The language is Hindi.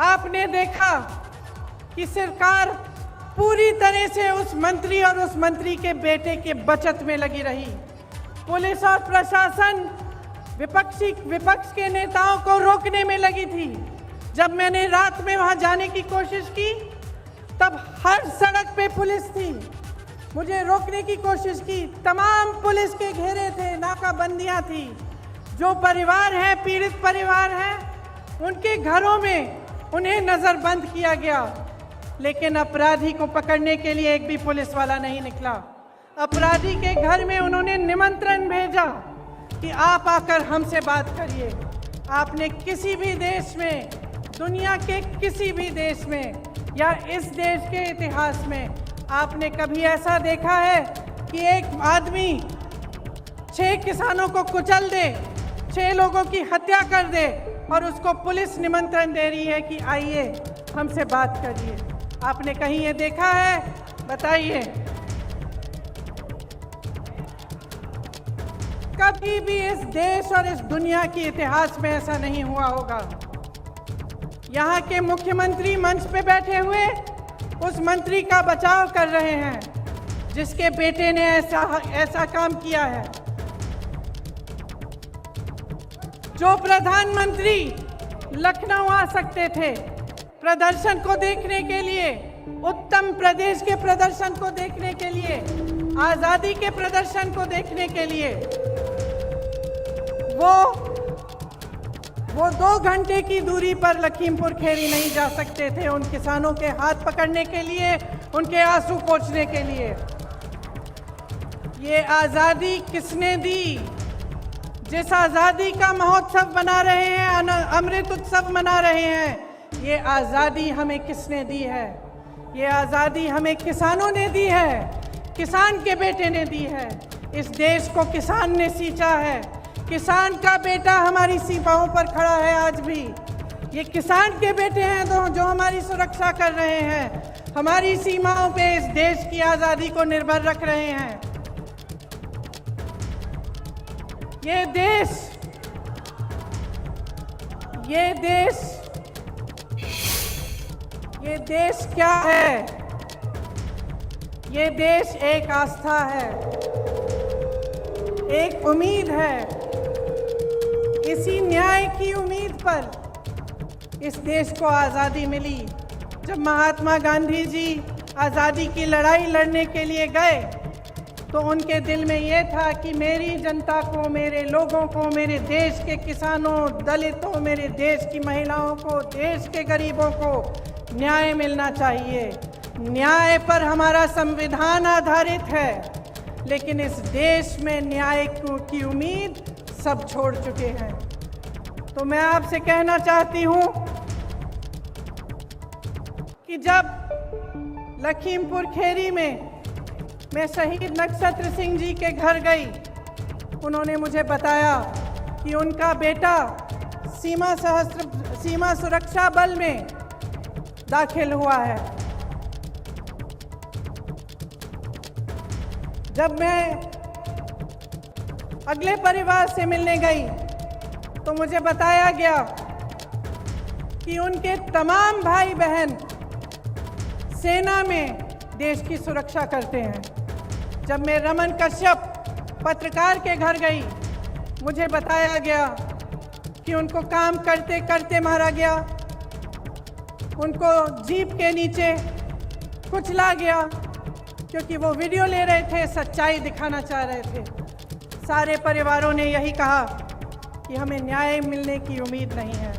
आपने देखा कि सरकार पूरी तरह से उस मंत्री और उस मंत्री के बेटे के बचत में लगी रही। पुलिस और प्रशासन विपक्ष के नेताओं को रोकने में लगी थी। जब मैंने रात में वहां जाने की कोशिश की तब हर सड़क पे पुलिस थी, मुझे रोकने की कोशिश की, तमाम पुलिस के घेरे थे, नाकाबंदियां थी। जो परिवार है, पीड़ित परिवार है, उनके घरों में उन्हें नजरबंद किया गया, लेकिन अपराधी को पकड़ने के लिए एक भी पुलिस वाला नहीं निकला। अपराधी के घर में उन्होंने निमंत्रण भेजा कि आप आकर हमसे बात करिए। आपने किसी भी देश में, दुनिया के किसी भी देश में या इस देश के इतिहास में आपने कभी ऐसा देखा है कि एक आदमी 6 किसानों को कुचल दे, 6 लोगों की हत्या कर दे और उसको पुलिस निमंत्रण दे रही है कि आइए हमसे बात करिए? आपने कहीं ये देखा है? बताइए। कभी भी इस देश और इस दुनिया के इतिहास में ऐसा नहीं हुआ होगा। यहाँ के मुख्यमंत्री मंच पे बैठे हुए उस मंत्री का बचाव कर रहे हैं जिसके बेटे ने ऐसा काम किया है। जो प्रधानमंत्री लखनऊ आ सकते थे प्रदर्शन को देखने के लिए, उत्तर प्रदेश के प्रदर्शन को देखने के लिए, आजादी के प्रदर्शन को देखने के लिए, वो 2 घंटे की दूरी पर लखीमपुर खेरी नहीं जा सकते थे उन किसानों के हाथ पकड़ने के लिए, उनके आंसू पोंछने के लिए। ये आज़ादी किसने दी? जिस आज़ादी का महोत्सव मना रहे हैं, अमृत उत्सव मना रहे हैं, ये आज़ादी हमें किसने दी है? ये आज़ादी हमें किसानों ने दी है, किसान के बेटे ने दी है। इस देश को किसान ने सींचा है। किसान का बेटा हमारी सीमाओं पर खड़ा है आज भी। ये किसान के बेटे हैं जो हमारी सुरक्षा कर रहे हैं, हमारी सीमाओं पे इस देश की आज़ादी को निर्भर रख रहे हैं। ये देश क्या है? ये देश एक आस्था है, एक उम्मीद है। इसी न्याय की उम्मीद पर इस देश को आज़ादी मिली। जब महात्मा गांधी जी आज़ादी की लड़ाई लड़ने के लिए गए तो उनके दिल में ये था कि मेरी जनता को, मेरे लोगों को, मेरे देश के किसानों, दलितों, मेरे देश की महिलाओं को, देश के गरीबों को न्याय मिलना चाहिए। न्याय पर हमारा संविधान आधारित है, लेकिन इस देश में न्याय की उम्मीद सब छोड़ चुके हैं। तो मैं आपसे कहना चाहती हूँ कि जब लखीमपुर खेरी में मैं शहीद नक्षत्र सिंह जी के घर गई, उन्होंने मुझे बताया कि उनका बेटा सीमा सुरक्षा बल में दाखिल हुआ है। जब मैं अगले परिवार से मिलने गई तो मुझे बताया गया कि उनके तमाम भाई बहन सेना में देश की सुरक्षा करते हैं। जब मैं रमन कश्यप पत्रकार के घर गई, मुझे बताया गया कि उनको काम करते करते मारा गया, उनको जीप के नीचे कुचला गया क्योंकि वो वीडियो ले रहे थे, सच्चाई दिखाना चाह रहे थे। सारे परिवारों ने यही कहा कि हमें न्याय मिलने की उम्मीद नहीं है।